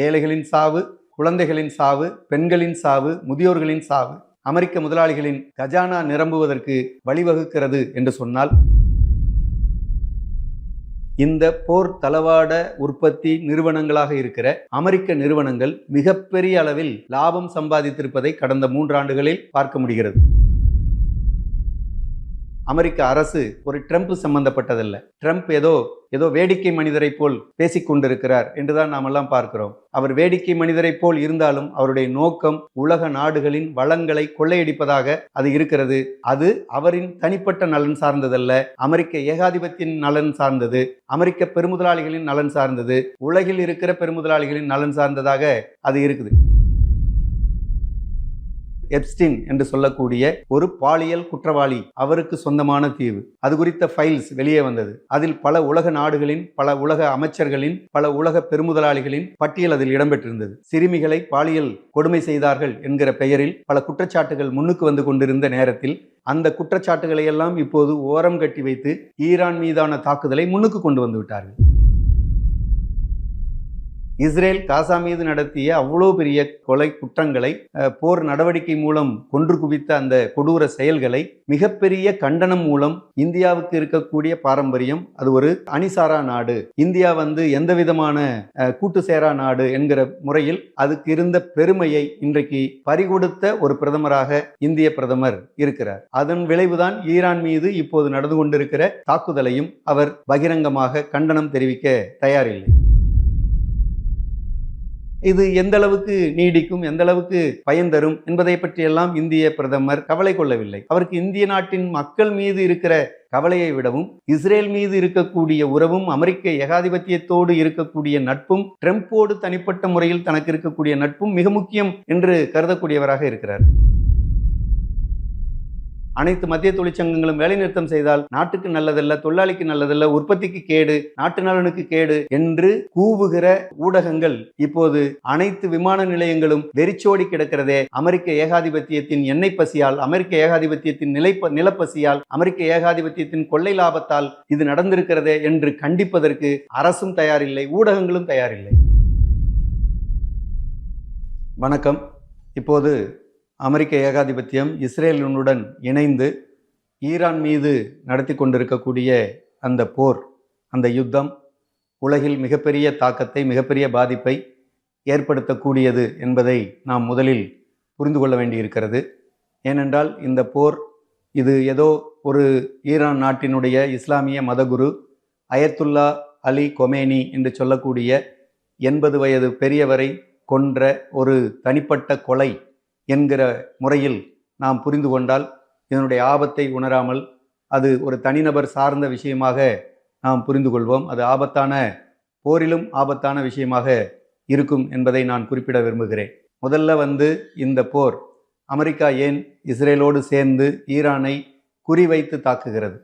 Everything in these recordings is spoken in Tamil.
ஏழைகளின் சாவு, குழந்தைகளின் சாவு, பெண்களின் சாவு, முதியோர்களின் சாவு அமெரிக்க முதலாளிகளின் கஜானா நிரம்புவதற்கு வழிவகுக்கிறது என்று சொன்னால், இந்த போர் தளவாட உற்பத்தி நிறுவனங்களாக இருக்கிற அமெரிக்க நிறுவனங்கள் மிகப்பெரிய அளவில் லாபம் சம்பாதித்திருப்பதை கடந்த 3 ஆண்டுகளில் பார்க்க முடிகிறது. அமெரிக்க அரசு ஒரு ட்ரம்ப் சம்பந்தப்பட்டதல்ல. ட்ரம்ப் ஏதோ வேடிக்கை மனிதரை போல் பேசிக்கொண்டிருக்கிறார் என்றுதான் நாம் எல்லாம் பார்க்கிறோம். அவர் வேடிக்கை மனிதரை போல் இருந்தாலும் அவருடைய நோக்கம் உலக நாடுகளின் வளங்களை கொள்ளையடிப்பதாக அது இருக்கிறது. அது அவரின் தனிப்பட்ட நலன் சார்ந்ததல்ல, அமெரிக்க ஏகாதிபத்தியின் நலன் சார்ந்தது, அமெரிக்க பெருமுதலாளிகளின் நலன் சார்ந்தது, உலகில் இருக்கிற பெருமுதலாளிகளின் நலன் சார்ந்ததாக அது இருக்குது. எப்ஸ்டீன் என்று சொல்லக்கூடிய ஒரு பாலியல் குற்றவாளி, அவருக்கு சொந்தமான தீவு. அது குறித்த ஃபைல்ஸ் வெளியே வந்தது. அதில் பல உலக நாடுகளின், பல உலக அமைச்சர்களின், பல உலக பெருமுதலாளிகளின் பட்டியல் அதில் இடம்பெற்றிருந்தது. சிறுமிகளை பாலியல் கொடுமை செய்தார்கள் என்கிற பெயரில் பல குற்றச்சாட்டுகள் முன்னுக்கு வந்து கொண்டிருந்த நேரத்தில் அந்த குற்றச்சாட்டுகளை எல்லாம் இப்போது ஓரம் கட்டி வைத்து ஈரான் மீதான தாக்குதலை முன்னுக்கு கொண்டு வந்து விட்டார்கள். இஸ்ரேல் காசா மீது நடத்திய அவ்வளோ பெரிய கொலை குற்றங்களை, போர் நடவடிக்கை மூலம் கொன்று குவித்த அந்த கொடூர செயல்களை மிகப்பெரிய கண்டனம் மூலம், இந்தியாவுக்கு இருக்கக்கூடிய பாரம்பரியம் அது ஒரு அணிசாரா நாடு, இந்தியா எந்த விதமான கூட்டு சேரா நாடு என்கிற முறையில் அதுக்கு இருந்த பெருமையை இன்றைக்கு பறிகொடுத்த ஒரு பிரதமராக இந்திய பிரதமர் இருக்கிறார். அதன் விளைவுதான் ஈரான் மீது இப்போது நடந்து கொண்டிருக்கிற தாக்குதலையும் அவர் பகிரங்கமாக கண்டனம் தெரிவிக்க தயாரில்லை. இது எந்த அளவுக்கு நீடிக்கும், எந்த அளவுக்கு பயன் தரும் என்பதை பற்றியெல்லாம் இந்திய பிரதமர் கவலை கொள்ளவில்லை. அவருக்கு இந்திய நாட்டின் மக்கள் மீது இருக்கிற கவலையை விடவும், இஸ்ரேல் மீது இருக்கக்கூடிய உறவும், அமெரிக்க ஏகாதிபத்தியத்தோடு இருக்கக்கூடிய நட்பும், ட்ரம்போடு தனிப்பட்ட முறையில் தனக்கு இருக்கக்கூடிய நட்பும் மிக முக்கியம் என்று கருதக்கூடியவராக இருக்கிறார். அனைத்து மத்திய தொழிற்சங்கங்களும் வேலைநிறுத்தம் செய்தால் நாட்டுக்கு நல்லதல்ல, தொழிலாளிக்கு நல்லதல்ல, உற்பத்திக்கு கேடு, நாட்டு நலனுக்கு கேடு என்று கூவுகிற ஊடகங்கள் இப்போது அனைத்து விமான நிலையங்களும் வெறிச்சோடி கிடக்கிறதே அமெரிக்க ஏகாதிபத்தியத்தின் எண்ணெய் பசியால், அமெரிக்க ஏகாதிபத்தியத்தின் நிலப்பசியால், அமெரிக்க ஏகாதிபத்தியத்தின் கொள்ளை லாபத்தால் இது நடந்திருக்கிறதே என்று கண்டிப்பதற்கு அரசும் தயாரில்லை, ஊடகங்களும் தயாரில்லை. வணக்கம். இப்போது அமெரிக்க ஏகாதிபத்தியம் இஸ்ரேலுடன் இணைந்து ஈரான் மீது நடத்தி கொண்டிருக்கக்கூடிய அந்த போர், அந்த யுத்தம் உலகில் மிகப்பெரிய தாக்கத்தை, மிகப்பெரிய பாதிப்பை ஏற்படுத்தக்கூடியது என்பதை நாம் முதலில் புரிந்து கொள்ள வேண்டியிருக்கிறது. ஏனென்றால் இந்த போர் இது ஏதோ ஒரு ஈரான் நாட்டினுடைய இஸ்லாமிய மதகுரு அயத்துல்லா அலி கொமேனி என்று சொல்லக்கூடிய 80 வயது பெரியவரை கொன்ற ஒரு தனிப்பட்ட கொலை என்கிற முறையில் நாம் புரிந்து கொண்டால், இதனுடைய ஆபத்தை உணராமல் அது ஒரு தனிநபர் சார்ந்த விஷயமாக நாம் புரிந்து கொள்வோம். அது போரிலும் ஆபத்தான விஷயமாக இருக்கும் என்பதை நான் குறிப்பிட விரும்புகிறேன். முதல்ல இந்த போர் அமெரிக்கா ஏன் இஸ்ரேலோடு சேர்ந்து ஈரானை குறிவைத்து தாக்குகிறது?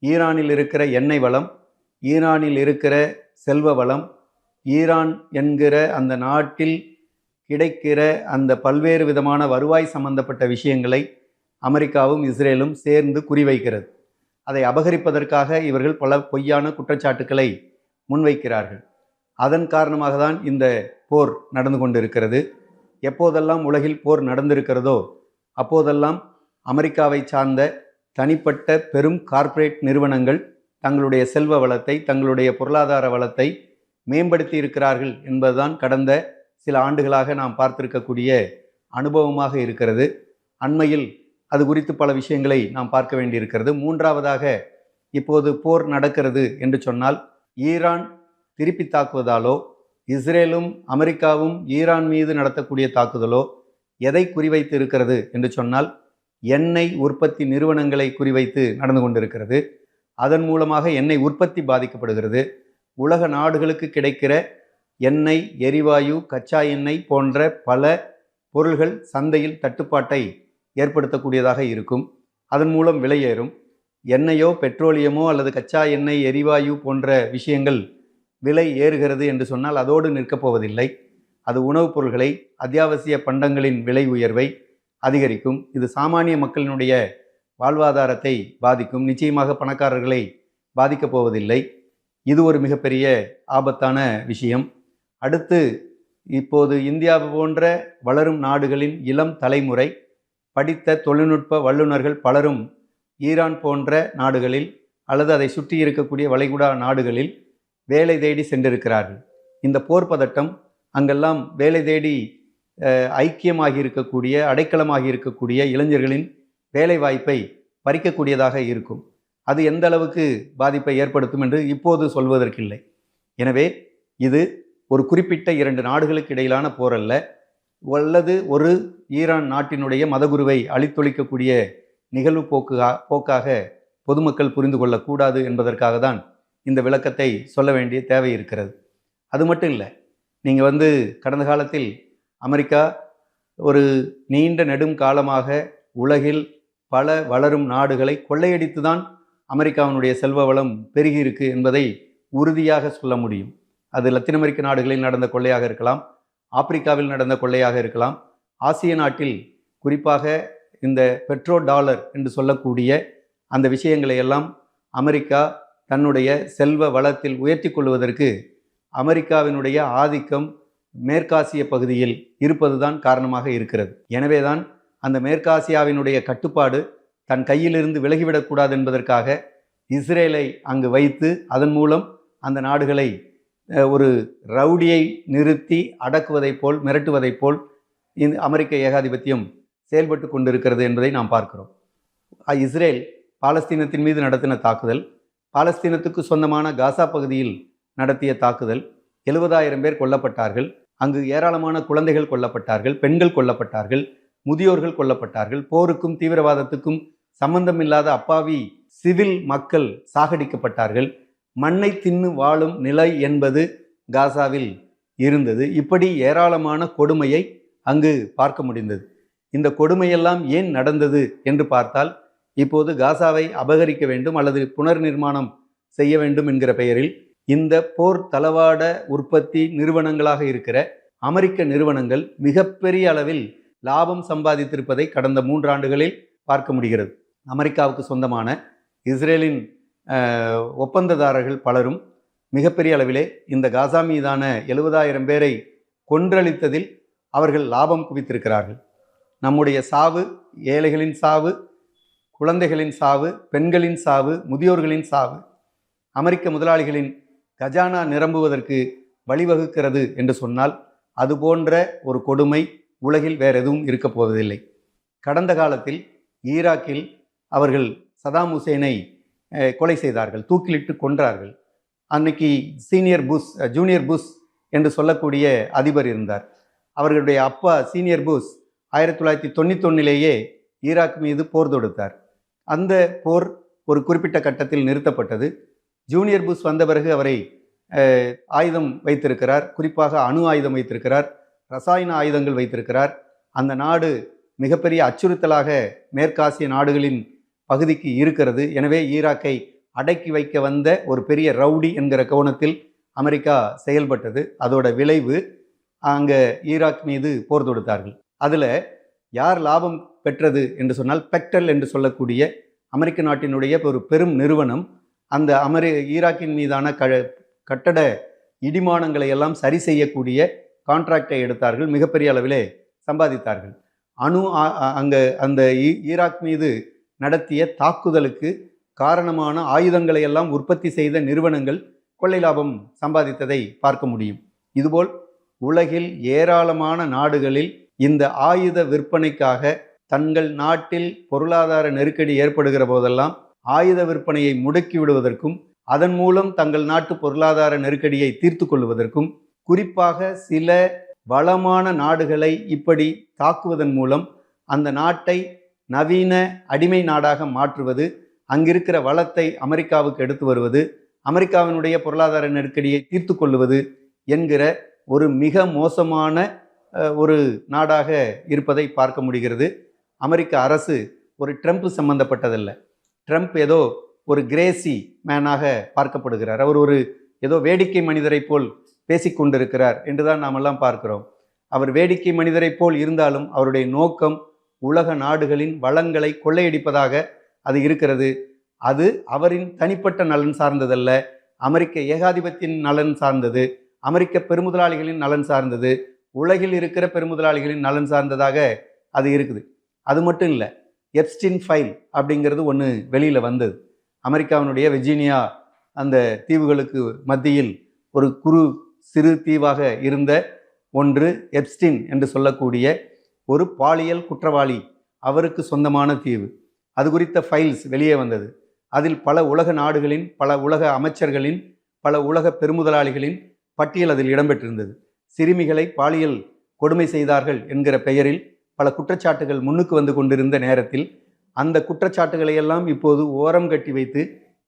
ஈரானில் இருக்கிற எண்ணெய் வளம், ஈரானில் இருக்கிற செல்வ வளம், ஈரான் என்கிற அந்த நாட்டில் கிடைக்கிற அந்த பல்வேறு விதமான வருவாய் சம்பந்தப்பட்ட விஷயங்களை அமெரிக்காவும் இஸ்ரேலும் சேர்ந்து குறிவைக்கிறது. அதை அபகரிப்பதற்காக இவர்கள் பல பொய்யான குற்றச்சாட்டுக்களை முன்வைக்கிறார்கள். அதன் காரணமாக தான் இந்த போர் நடந்து கொண்டிருக்கிறது. எப்போதெல்லாம் உலகில் போர் நடந்திருக்கிறதோ அப்போதெல்லாம் அமெரிக்காவை சார்ந்த தனிப்பட்ட பெரும் கார்ப்பரேட் நிறுவனங்கள் தங்களுடைய செல்வ வளத்தை, தங்களுடைய பொருளாதார வளத்தை மேம்படுத்தி இருக்கிறார்கள் என்பதுதான் கடந்த சில ஆண்டுகளாக நாம் பார்த்திருக்கக்கூடிய அனுபவமாக இருக்கிறது. அண்மையில் அது குறித்து பல விஷயங்களை நாம் பார்க்க வேண்டியிருக்கிறது. மூன்றாவதாக, இப்போது போர் நடக்கிறது என்று சொன்னால் ஈரான் திருப்பி தாக்குவதாலோ, இஸ்ரேலும் அமெரிக்காவும் ஈரான் மீது நடத்தக்கூடிய தாக்குதலோ எதை குறிவைத்து இருக்கிறது என்று சொன்னால் எண்ணெய் உற்பத்தி நிறுவனங்களை குறிவைத்து நடந்து கொண்டிருக்கிறது. அதன் மூலமாக எண்ணெய் உற்பத்தி பாதிக்கப்படுகிறது. உலக நாடுகளுக்கு கிடைக்கிற எண்ணெய், எரிவாயு, கச்சா எண்ணெய் போன்ற பல பொருள்கள் சந்தையில் தட்டுப்பாட்டை ஏற்படுத்தக்கூடியதாக இருக்கும். அதன் மூலம் விலையேறும். எண்ணெயோ, பெட்ரோலியமோ அல்லது கச்சா எண்ணெய், எரிவாயு போன்ற விஷயங்கள் விலை ஏறுகிறது என்று சொன்னால் அதோடு நிற்கப் போவதில்லை. அது உணவுப் பொருள்களை, அத்தியாவசிய பண்டங்களின் விலை உயர்வை அதிகரிக்கும். இது சாமானிய மக்களினுடைய வாழ்வாதாரத்தை பாதிக்கும். நிச்சயமாக பணக்காரர்களை பாதிக்கப் போவதில்லை. இது ஒரு மிகப்பெரிய ஆபத்தான விஷயம். அடுத்து இப்போது இந்தியா போன்ற வளரும் நாடுகளின் இளம் தலைமுறை படித்த தொழில்நுட்ப வல்லுநர்கள் பலரும் ஈரான் போன்ற நாடுகளில் அல்லது அதை சுற்றி இருக்கக்கூடிய வளைகுடா நாடுகளில் வேலை தேடி சென்றிருக்கிறார்கள். இந்த போர் பதட்டம் அங்கெல்லாம் வேலை தேடி ஐக்கியமாகி இருக்கக்கூடிய, அடைக்கலமாகி இருக்கக்கூடிய இளைஞர்களின் வேலை வாய்ப்பை பறிக்கக்கூடியதாக இருக்கும். அது எந்த அளவுக்கு பாதிப்பை ஏற்படுத்தும் என்று இப்போது சொல்வதற்கில்லை. எனவே இது ஒரு குறிப்பிட்ட 2 நாடுகளுக்கு இடையிலான போர் அல்ல, அல்லது ஒரு ஈரான் நாட்டினுடைய மதகுருவை அழித்தொழிக்கக்கூடிய நிகழ்வு போக்காக பொதுமக்கள் புரிந்து கொள்ளக்கூடாது என்பதற்காக தான் இந்த விளக்கத்தை சொல்ல வேண்டிய தேவை இருக்கிறது. அது மட்டும் இல்லை, நீங்கள் கடந்த காலத்தில் அமெரிக்கா ஒரு நீண்ட நெடும் காலமாக உலகில் பல வளரும் நாடுகளை கொள்ளையடித்து தான் அமெரிக்காவினுடைய செல்வ வளம் பெருகியிருக்கு என்பதை உறுதியாக சொல்ல முடியும். அது லத்தீன் அமெரிக்க நாடுகளில் நடந்த கொள்ளையாக இருக்கலாம், ஆப்பிரிக்காவில் நடந்த கொள்ளையாக இருக்கலாம், ஆசிய நாட்டில் குறிப்பாக இந்த பெட்ரோ டாலர் என்று சொல்லக்கூடிய அந்த விஷயங்களை எல்லாம் அமெரிக்கா தன்னுடைய செல்வ வளத்தில் உயர்த்தி கொள்வதற்கு அமெரிக்காவினுடைய ஆதிக்கம் மேற்காசிய பகுதியில் இருப்பதுதான் காரணமாக இருக்கிறது. எனவேதான் அந்த மேற்காசியாவினுடைய கட்டுப்பாடு தன் கையிலிருந்து விலகிவிடக்கூடாது என்பதற்காக இஸ்ரேலை அங்கு வைத்து அதன் மூலம் அந்த நாடுகளை ஒரு ரவுடியை நிறுத்தி அடக்குவதைப் போல், மிரட்டுவதைப் போல் இந்த அமெரிக்க ஏகாதிபத்தியம் செயல்பட்டு கொண்டிருக்கிறது என்பதை நாம் பார்க்கிறோம். இஸ்ரேல் பாலஸ்தீனத்தின் மீது நடத்தின தாக்குதல், பாலஸ்தீனத்துக்கு சொந்தமான காசா பகுதியில் நடத்திய தாக்குதல், 70,000 பேர் கொல்லப்பட்டார்கள். அங்கு ஏராளமான குழந்தைகள் கொல்லப்பட்டார்கள், பெண்கள் கொல்லப்பட்டார்கள், முதியோர்கள் கொல்லப்பட்டார்கள். போருக்கும் தீவிரவாதத்துக்கும் சம்பந்தமில்லாத அப்பாவி சிவில் மக்கள் சாகடிக்கப்பட்டார்கள். மண்ணை தின்னு வாழும் நிலை என்பது காசாவில் இருந்தது. இப்படி ஏராளமான கொடுமையை அங்கு பார்க்க முடிந்தது. இந்த கொடுமையெல்லாம் ஏன் நடந்தது என்று பார்த்தால், இப்போது காசாவை அபகரிக்க வேண்டும் அல்லது புனர் நிர்மாணம் செய்ய வேண்டும் என்கிற பெயரில் இந்த போர் தளவாட உற்பத்தி நிறுவனங்களாக இருக்கிற அமெரிக்க நிறுவனங்கள் மிகப்பெரிய அளவில் லாபம் சம்பாதித்திருப்பதை கடந்த 3 ஆண்டுகளில் பார்க்க முடிகிறது. அமெரிக்காவுக்கு சொந்தமான இஸ்ரேலின் ஒப்பந்ததாரர்கள் பலரும் மிகப்பெரிய அளவிலே இந்த காசா மீதான 70,000 பேரை கொன்றளித்ததில் அவர்கள் லாபம் குவித்திருக்கிறார்கள். நம்முடைய சாவு, ஏழைகளின் சாவு, குழந்தைகளின் சாவு, பெண்களின் சாவு, முதியோர்களின் சாவு அமெரிக்க முதலாளிகளின் கஜானா நிரம்புவதற்கு வழிவகுக்கிறது என்று சொன்னால் அது போன்ற ஒரு கொடுமை உலகில் வேறு எதுவும் இருக்க போவதில்லை. கடந்த காலத்தில் ஈராக்கில் அவர்கள் சதாம் ஹுசேனை கொலை செய்தார்கள், தூக்கிலிட்டு கொன்றார்கள். அன்னைக்கு ஜூனியர் புஷ் என்று சொல்லக்கூடிய அதிபர் இருந்தார். அவர்களுடைய அப்பா சீனியர் புஷ் 1991 ஈராக் மீது போர் தொடுத்தார். அந்த போர் ஒரு குறிப்பிட்ட கட்டத்தில் நிறுத்தப்பட்டது. ஜூனியர் புஷ் வந்த பிறகு அவரை ஆயுதம் வைத்திருக்கிறார், குறிப்பாக அணு ஆயுதம் வைத்திருக்கிறார், ரசாயன ஆயுதங்கள் வைத்திருக்கிறார். அந்த நாடு மிகப்பெரிய அச்சுறுத்தலாக மேற்காசிய நாடுகளின் பகுதிக்கு இருக்கிறது. எனவே ஈராக்கை அடக்கி வைக்க வந்த ஒரு பெரிய ரவுடி என்கிற கோணத்தில் அமெரிக்கா செயல்பட்டது. அதோட விளைவு அங்கே ஈராக் மீது போர் தொடுத்தார்கள். அதில் யார் லாபம் பெற்றது என்று சொன்னால், பெக்டல் என்று சொல்லக்கூடிய அமெரிக்க நாட்டினுடைய ஒரு பெரும் நிறுவனம் அந்த ஈராக்கின் மீதான கட்டட இடிமானங்களை எல்லாம் சரி செய்யக்கூடிய கான்ட்ராக்டை எடுத்தார்கள், மிகப்பெரிய அளவிலே சம்பாதித்தார்கள். அந்த ஈராக் மீது நடத்திய தாக்குதலுக்கு காரணமான ஆயுதங்களை எல்லாம் உற்பத்தி செய்த நிறுவனங்கள் கொள்ளை லாபம் சம்பாதித்ததை பார்க்க முடியும். இதுபோல் உலகில் ஏராளமான நாடுகளில் இந்த ஆயுத விற்பனைக்காக தங்கள் நாட்டில் பொருளாதார நெருக்கடி ஏற்படுகிற போதெல்லாம் ஆயுத விற்பனையை முடக்கி விடுவதற்கும் அதன் மூலம் தங்கள் நாட்டு பொருளாதார நெருக்கடியை தீர்த்து கொள்வதற்கும், குறிப்பாக சில வளமான நாடுகளை இப்படி தாக்குவதன் மூலம் அந்த நாட்டை நவீன அடிமை நாடாக மாற்றுவது, அங்கிருக்கிற வளத்தை அமெரிக்காவுக்கு எடுத்து வருவது, அமெரிக்காவினுடைய பொருளாதார நெருக்கடியை தீர்த்து கொள்வது என்கிற ஒரு மிக மோசமான ஒரு நாடாக இருப்பதை பார்க்க முடிகிறது. அமெரிக்க அரசு ஒரு ட்ரம்ப் சம்பந்தப்பட்டதல்ல. ட்ரம்ப் ஏதோ ஒரு கிரேசி மேனாக பார்க்கப்படுகிறார். அவர் ஒரு ஏதோ வேடிக்கை மனிதரை போல் பேசிக்கொண்டிருக்கிறார் என்றுதான் நாமெல்லாம் பார்க்கிறோம். அவர் வேடிக்கை மனிதரை போல் இருந்தாலும் அவருடைய நோக்கம் உலக நாடுகளின் வளங்களை கொள்ளையடிப்பதாக அது இருக்கிறது. அது அவரின் தனிப்பட்ட நலன் சார்ந்ததல்ல, அமெரிக்க ஏகாதிபத்தியின் நலன் சார்ந்தது. அமெரிக்க பெருமுதலாளிகளின் நலன் சார்ந்தது, உலகில் இருக்கிற பெருமுதலாளிகளின் நலன் சார்ந்ததாக அது இருக்குது. அது மட்டும் இல்லை, எப்ஸ்டின் ஃபைல் அப்படிங்கிறது ஒன்று வெளியில் வந்தது. அமெரிக்காவினுடைய வெர்ஜீனியா அந்த தீவுகளுக்கு மத்தியில் ஒரு சிறு தீவாக இருந்த ஒன்று எப்ஸ்டின் என்று சொல்லக்கூடிய ஒரு பாலியல் குற்றவாளி, அவருக்கு சொந்தமான தீவு. அது குறித்த ஃபைல்ஸ் வெளியே வந்தது. அதில் பல உலக நாடுகளின், பல உலக அமைச்சர்களின், பல உலக பெருமுதலாளிகளின் பட்டியல் அதில் இடம்பெற்றிருந்தது. சிறுமிகளை பாலியல் கொடுமை செய்தார்கள் என்கிற பெயரில் பல குற்றச்சாட்டுகள் முன்னுக்கு வந்து கொண்டிருந்த நேரத்தில் அந்த குற்றச்சாட்டுகளை எல்லாம் இப்போது ஓரம் கட்டி வைத்து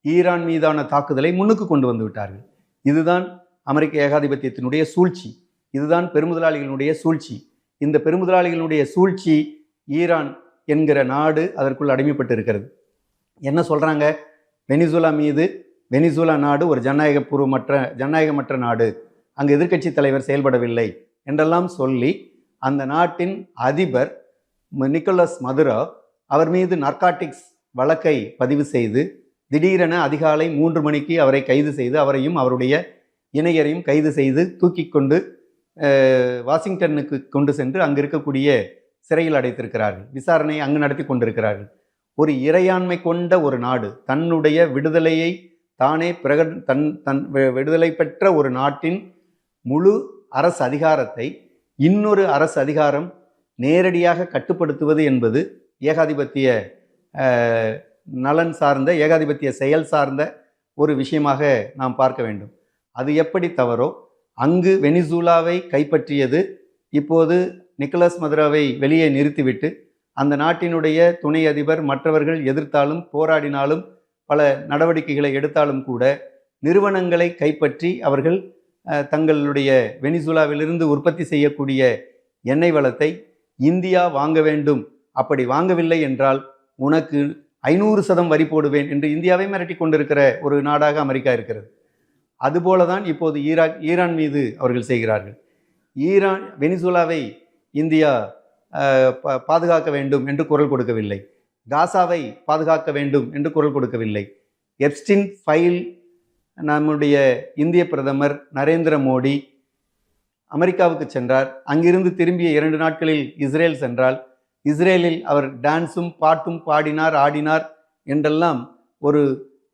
ஈரான் மீதான தாக்குதலை முன்னுக்கு கொண்டு வந்து விட்டார்கள். இதுதான் அமெரிக்க ஏகாதிபத்தியத்தினுடைய சூழ்ச்சி, இதுதான் பெருமுதலாளிகளுடைய சூழ்ச்சி. இந்த பெருமுதலாளிகளுடைய சூழ்ச்சி ஈரான் என்கிற நாடு அதற்குள் அடிமைப்பட்டு இருக்கிறது. என்ன சொல்கிறாங்க? வெனிசுலா மீது, வெனிசுலா நாடு ஒரு ஜனநாயகமற்ற நாடு, அங்கு எதிர்க்கட்சி தலைவர் செயல்படவில்லை என்றெல்லாம் சொல்லி அந்த நாட்டின் அதிபர் நிக்கோலஸ் மதுரோ அவர் மீது நார்காட்டிக்ஸ் வழக்கை பதிவு செய்து திடீரென அதிகாலை 3 மணிக்கு அவரை கைது செய்து, அவரையும் அவருடைய இணையரையும் கைது செய்து தூக்கி கொண்டு வாஷிங்டனுக்கு கொண்டு சென்று அங்கு இருக்கக்கூடிய சிறையில் அடைத்திருக்கிறார்கள். விசாரணை அங்கு நடத்தி கொண்டிருக்கிறார்கள். ஒரு இறையாண்மை கொண்ட ஒரு நாடு, தன்னுடைய விடுதலையை தானே தன் விடுதலை பெற்ற ஒரு நாட்டின் முழு அரசு அதிகாரத்தை இன்னொரு அரசு அதிகாரம் நேரடியாக கட்டுப்படுத்துவது என்பது ஏகாதிபத்திய நலன் சார்ந்த, ஏகாதிபத்திய செயல் சார்ந்த ஒரு விஷயமாக நாம் பார்க்க வேண்டும். அது எப்படி தவறோ அங்கு வெனிசுலாவை கைப்பற்றியது இப்போது நிக்கோலஸ் மதுரோவை வெளியே நிறுத்திவிட்டு அந்த நாட்டினுடைய துணை அதிபர் மற்றவர்கள் எதிர்த்தாலும் போராடினாலும் பல நடவடிக்கைகளை எடுத்தாலும் கூட நிறுவனங்களை கைப்பற்றி அவர்கள் தங்களுடைய வெனிசுலாவிலிருந்து உற்பத்தி செய்யக்கூடிய எண்ணெய் வளத்தை இந்தியா வாங்க வேண்டும், அப்படி வாங்கவில்லை என்றால் உனக்கு 500% வரி போடுவேன் என்று இந்தியாவை மிரட்டி கொண்டிருக்கிற ஒரு நாடாக அமெரிக்கா இருக்கிறது. அதுபோல தான் இப்போது ஈரான் மீது அவர்கள் செய்கிறார்கள். வெனிசுலாவை இந்தியா பாதுகாக்க வேண்டும் என்று குரல் கொடுக்கவில்லை, காசாவை பாதுகாக்க வேண்டும் என்று குரல் கொடுக்கவில்லை. எப்ஸ்டின் ஃபைல், நம்முடைய இந்திய பிரதமர் நரேந்திர மோடி அமெரிக்காவுக்கு சென்றார். அங்கிருந்து திரும்பிய 2 நாட்களில் இஸ்ரேல் சென்றால், இஸ்ரேலில் அவர் டான்ஸும் பாட்டும் பாடினார், ஆடினார் என்றெல்லாம் ஒரு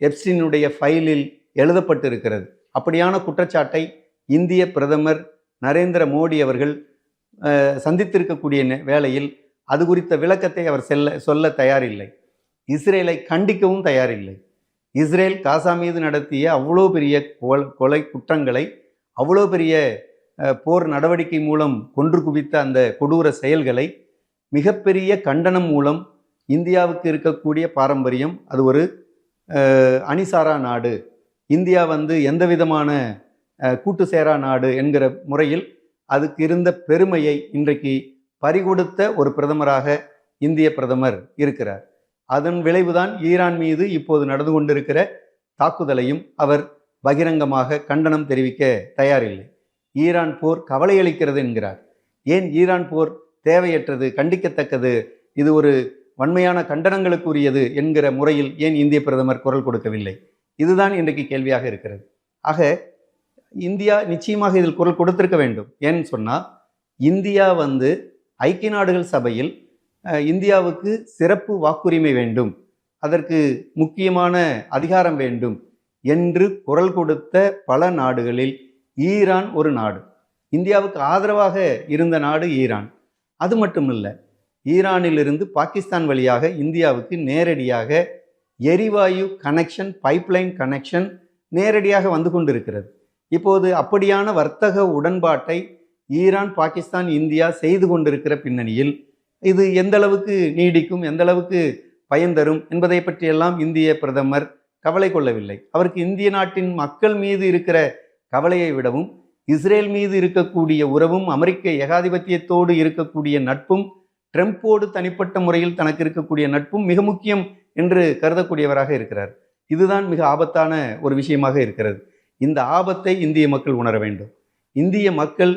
எப்ஸ்டினுடைய ஃபைலில் எழுதப்பட்டிருக்கிறது. அப்படியான குற்றச்சாட்டை இந்திய பிரதமர் நரேந்திர மோடி அவர்கள் சந்தித்திருக்கக்கூடிய வேளையில் அது குறித்த விளக்கத்தை அவர் சொல்ல தயாரில்லை. இஸ்ரேலை கண்டிக்கவும் தயாரில்லை. இஸ்ரேல் காசா மீது நடத்திய அவ்வளோ பெரிய கொலை குற்றங்களை, அவ்வளோ பெரிய போர் நடவடிக்கை மூலம் கொன்று குவித்த அந்த கொடூர செயல்களை மிகப்பெரிய கண்டனம் மூலம், இந்தியாவுக்கு இருக்கக்கூடிய பாரம்பரியம், அது ஒரு அணிசாரா நாடு, இந்தியா எந்த விதமான கூட்டு சேரா நாடு என்கிற முறையில் அதுக்கு இருந்த பெருமையை இன்றைக்கு பறிகொடுத்த ஒரு பிரதமராக இந்திய பிரதமர் இருக்கிறார். அதன் விளைவுதான் ஈரான் மீது இப்போது நடந்து கொண்டிருக்கிற தாக்குதலையும் அவர் பகிரங்கமாக கண்டனம் தெரிவிக்க தயாரில்லை. ஈரான் போர் கவலையளிக்கிறது என்கிறார். ஏன் ஈரான் போர் தேவையற்றது, கண்டிக்கத்தக்கது, இது ஒரு வன்மையான கண்டனங்களுக்குரியது என்கிற முறையில் ஏன் இந்திய பிரதமர் குரல் கொடுக்கவில்லை? இதுதான் இன்றைக்கு கேள்வியாக இருக்கிறது. ஆக இந்தியா நிச்சயமாக இதில் குரல் கொடுத்திருக்க வேண்டும். ஏன்னு சொன்னால், இந்தியா ஐக்கிய நாடுகள் சபையில் இந்தியாவுக்கு சிறப்பு வாக்குரிமை வேண்டும், அதற்கு முக்கியமான அதிகாரம் வேண்டும் என்று குரல் கொடுத்த பல நாடுகளில் ஈரான் ஒரு நாடு. இந்தியாவுக்கு ஆதரவாக இருந்த நாடு ஈரான். அது மட்டுமில்லை, ஈரானிலிருந்து பாகிஸ்தான் வழியாக இந்தியாவுக்கு நேரடியாக எரிவாயு கனெக்ஷன், பைப்லைன் கனெக்ஷன் நேரடியாக வந்து கொண்டிருக்கிறது. இப்போது அப்படியான வர்த்தக உடன்பாட்டை ஈரான், பாகிஸ்தான், இந்தியா செய்து கொண்டிருக்கிற பின்னணியில் இது எந்த அளவுக்கு நீடிக்கும், எந்த அளவுக்கு பயன் தரும் என்பதை பற்றியெல்லாம் இந்திய பிரதமர் கவலை கொள்ளவில்லை. அவருக்கு இந்திய நாட்டின் மக்கள் மீது இருக்கிற கவலையை விடவும், இஸ்ரேல் மீது இருக்கக்கூடிய உறவும், அமெரிக்க ஏகாதிபத்தியத்தோடு இருக்கக்கூடிய நட்பும், ட்ரம்போடு தனிப்பட்ட முறையில் தனக்கு இருக்கக்கூடிய நட்பும் மிக முக்கியம் என்று கருதக்கூடியவராக இருக்கிறார். இதுதான் மிக ஆபத்தான ஒரு விஷயமாக இருக்கிறது. இந்த ஆபத்தை இந்திய மக்கள் உணர வேண்டும். இந்திய மக்கள்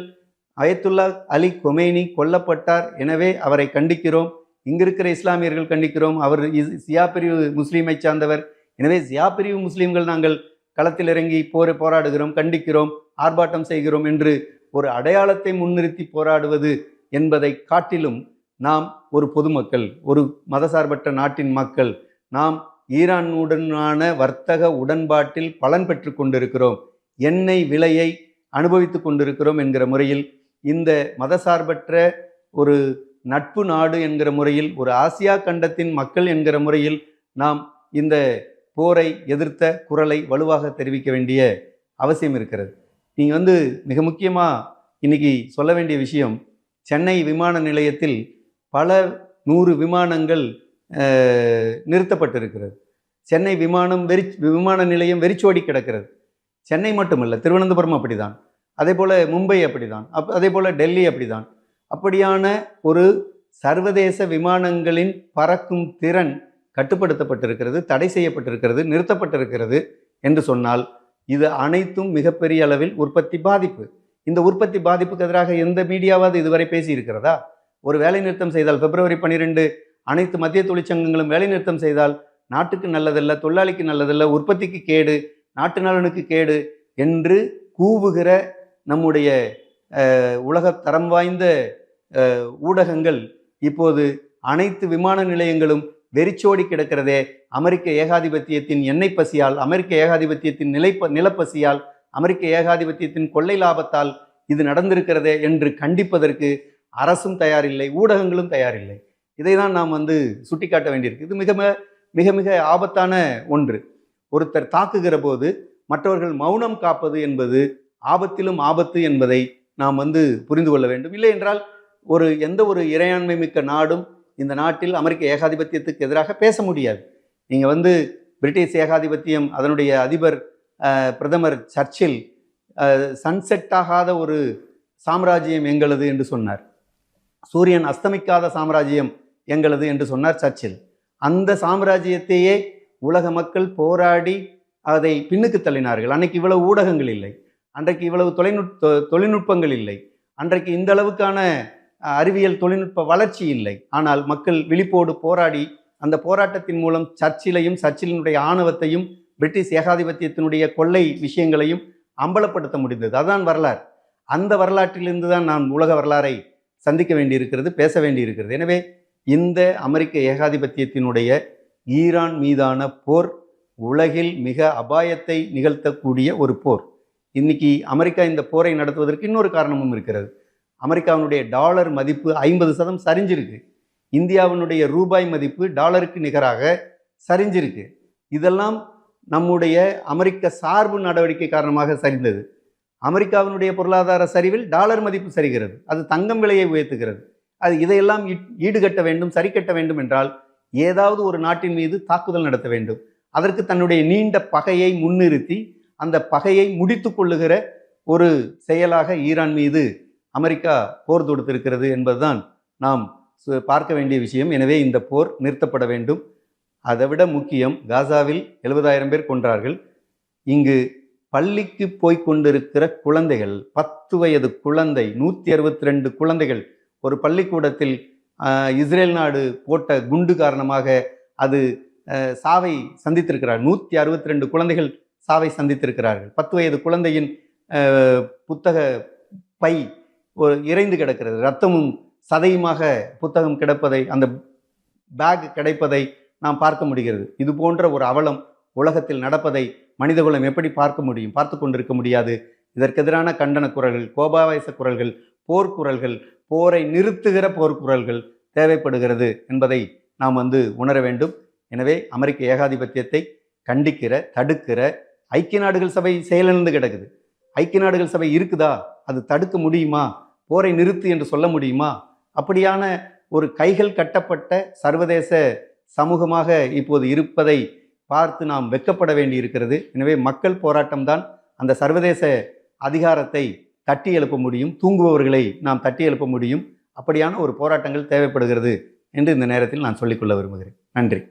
அயத்துல்லா அலி கொமேனி கொல்லப்பட்டார், எனவே அவரை கண்டிக்கிறோம், இங்கிருக்கிற இஸ்லாமியர்கள் கண்டிக்கிறோம், அவர் சியா பிரிவு முஸ்லீமை சார்ந்தவர், எனவே சியா பிரிவு முஸ்லீம்கள் நாங்கள் களத்தில் இறங்கி போராடுகிறோம், கண்டிக்கிறோம், ஆர்ப்பாட்டம் செய்கிறோம் என்று ஒரு அடையாளத்தை முன்னிறுத்தி போராடுவது என்பதை காட்டிலும் நாம் ஒரு பொதுமக்கள், ஒரு மதசார்பற்ற நாட்டின் மக்கள், நாம் ஈரானுடனான வர்த்தக உடன்பாட்டில் பலன் பெற்று கொண்டிருக்கிறோம், எண்ணெய் விலையை அனுபவித்து கொண்டிருக்கிறோம் என்கிற முறையில், இந்த மதசார்பற்ற ஒரு நட்பு நாடு என்கிற முறையில், ஒரு ஆசியா கண்டத்தின் மக்கள் என்கிற முறையில் நாம் இந்த போரை எதிர்த்த குரலை வலுவாக தெரிவிக்க வேண்டிய அவசியம் இருக்கிறது. நீங்கள் மிக முக்கியமாக இன்னைக்கு சொல்ல வேண்டிய விஷயம், சென்னை விமான நிலையத்தில் பல 100 விமானங்கள் நிறுத்தப்பட்டிருக்கிறது. சென்னை விமான நிலையம் வெறிச்சோடி கிடக்கிறது. சென்னை மட்டுமல்ல, திருவனந்தபுரம் அப்படிதான், அதே போல் மும்பை அப்படிதான், அதே போல் டெல்லி அப்படிதான். அப்படியான ஒரு சர்வதேச விமானங்களின் பறக்கும் திறன் கட்டுப்படுத்தப்பட்டிருக்கிறது, தடை செய்யப்பட்டிருக்கிறது, நிறுத்தப்பட்டிருக்கிறது என்று சொன்னால் இது அனைத்தும் மிகப்பெரிய அளவில் உற்பத்தி பாதிப்பு. இந்த உற்பத்தி பாதிப்புக்கு எதிராக எந்த மீடியாவாவது இதுவரை பேசியிருக்கிறதா? ஒரு வேலைநிறுத்தம் செய்தால், பிப்ரவரி 12 அனைத்து மத்திய தொழிற்சங்கங்களும் வேலைநிறுத்தம் செய்தால் நாட்டுக்கு நல்லதல்ல, தொழிலாளிக்கு நல்லதல்ல, உற்பத்திக்கு கேடு, நாட்டு நலனுக்கு கேடு என்று கூவுகிற நம்முடைய உலக தரம் வாய்ந்த ஊடகங்கள் இப்போது அனைத்து விமான நிலையங்களும் வெறிச்சோடி கிடக்கிறதே, அமெரிக்க ஏகாதிபத்தியத்தின் எண்ணெய் பசியால், அமெரிக்க ஏகாதிபத்தியத்தின் நிலப்பசியால், அமெரிக்க ஏகாதிபத்தியத்தின் கொள்ளை லாபத்தால் இது நடந்திருக்கிறதே என்று கண்டிப்பதற்கு அரசும் தயாரில்லை, ஊடகங்களும் தயாரில்லை. இதை தான் நாம் சுட்டிக்காட்ட வேண்டியிருக்கு. இது மிக மிக மிக ஆபத்தான ஒன்று. ஒருத்தர் தாக்குகிற போது மற்றவர்கள் மௌனம் காப்பது என்பது ஆபத்திலும் ஆபத்து என்பதை நாம் புரிந்து கொள்ள வேண்டும். இல்லை என்றால் எந்த ஒரு இறையாண்மை மிக்க நாடும் இந்த நாட்டில் அமெரிக்க ஏகாதிபத்தியத்துக்கு எதிராக பேச முடியாது. நீங்கள் பிரிட்டிஷ் ஏகாதிபத்தியம், அதனுடைய அதிபர் பிரதமர் சர்ச்சில் சன்செட் ஆகாத ஒரு சாம்ராஜ்யம் எங்களது என்று சொன்னார். சூரியன் அஸ்தமிக்காத சாம்ராஜ்யம் எங்களது என்று சொன்னார் சர்ச்சில். அந்த சாம்ராஜ்யத்தையே உலக மக்கள் போராடி அதை பின்னுக்கு தள்ளினார்கள். அன்றைக்கு இவ்வளவு ஊடகங்கள் இல்லை, அன்றைக்கு இவ்வளவு தொழில்நுட்பங்கள் இல்லை, அன்றைக்கு இந்த அளவுக்கான அறிவியல் தொழில்நுட்ப வளர்ச்சி இல்லை. ஆனால் மக்கள் விழிப்போடு போராடி அந்த போராட்டத்தின் மூலம் சர்ச்சிலினுடைய ஆணவத்தையும் பிரிட்டிஷ் ஏகாதிபத்தியத்தினுடைய கொள்ளை விஷயங்களையும் அம்பலப்படுத்த முடிந்தது. அதுதான் வரலாறு. அந்த வரலாற்றிலிருந்து தான் நாம் உலக வரலாறை சந்திக்க வேண்டியிருக்கிறது, பேச வேண்டியிருக்கிறது. எனவே இந்த அமெரிக்க ஏகாதிபத்தியத்தினுடைய ஈரான் மீதான போர் உலகில் மிக அபாயத்தை நிகழ்த்தக்கூடிய ஒரு போர். இன்னைக்கு அமெரிக்கா இந்த போரை நடத்துவதற்கு இன்னொரு காரணமும் இருக்கிறது. அமெரிக்காவினுடைய டாலர் மதிப்பு 50% சரிஞ்சிருக்கு. இந்தியாவினுடைய ரூபாய் மதிப்பு டாலருக்கு நிகராக சரிஞ்சிருக்கு. இதெல்லாம் நம்முடைய அமெரிக்க சார்பு நடவடிக்கை காரணமாக சரிந்தது. அமெரிக்காவினுடைய பொருளாதார சரிவில் டாலர் மதிப்பு சரிகிறது, அது தங்கம் விலையை உயர்த்துகிறது. இதையெல்லாம் ஈடுகட்ட வேண்டும், சரி கட்ட வேண்டும் என்றால் ஏதாவது ஒரு நாட்டின் மீது தாக்குதல் நடத்த வேண்டும். அதற்கு தன்னுடைய நீண்ட பகையை முன்னிறுத்தி அந்த பகையை முடித்து கொள்ளுகிற ஒரு செயலாக ஈரான் மீது அமெரிக்கா போர் தொடுத்திருக்கிறது என்பதுதான் நாம் பார்க்க வேண்டிய விஷயம். எனவே இந்த போர் நிறுத்தப்பட வேண்டும். அதைவிட முக்கியம், காசாவில் 70,000 பேர் கொன்றார்கள். இங்கு பள்ளிக்கு போய்கொண்டிருக்கிற குழந்தைகள், 10 வயது குழந்தை, 162 குழந்தைகள் ஒரு பள்ளிக்கூடத்தில் இஸ்ரேல் நாடு போட்ட குண்டு காரணமாக அது சாவை சந்தித்திருக்கிறார். 162 குழந்தைகள் சாவை சந்தித்திருக்கிறார்கள். 10 வயது குழந்தையின் புத்தக பை இறைந்து கிடக்கிறது, இரத்தமும் சதையுமாக புத்தகம் கிடப்பதை, அந்த பேக் கிடைப்பதை நாம் பார்க்க முடிகிறது. இது போன்ற ஒரு அவலம் உலகத்தில் நடப்பதை மனிதகுலம் எப்படி பார்க்க முடியும்? பார்த்து கொண்டிருக்க முடியாது. இதற்கெதிரான கண்டன குரல்கள், கோபாவேச குரல்கள், போர்க்குரல்கள், போரை நிறுத்துகிற போர்க்குரல்கள் தேவைப்படுகிறது என்பதை நாம் உணர வேண்டும். எனவே அமெரிக்க ஏகாதிபத்தியத்தை கண்டிக்கிற, தடுக்கிற ஐக்கிய நாடுகள் சபை செயலிழந்து கிடக்குது. ஐக்கிய நாடுகள் சபை இருக்குதா? அது தடுக்க முடியுமா? போரை நிறுத்து என்று சொல்ல முடியுமா? அப்படியான ஒரு கைகள் கட்டப்பட்ட சர்வதேச சமூகமாக இப்போது இருப்பதை பார்த்து நாம் வெட்கப்பட வேண்டி இருக்கிறது. எனவே மக்கள் போராட்டம்தான் அந்த சர்வதேச அதிகாரத்தை தட்டி எழுப்ப முடியும், தூங்குபவர்களை நாம் தட்டி எழுப்ப முடியும். அப்படியான ஒரு போராட்டங்கள் தேவைப்படுகிறது என்று இந்த நேரத்தில் நான் சொல்லிக்கொள்ள விரும்புகிறேன். நன்றி.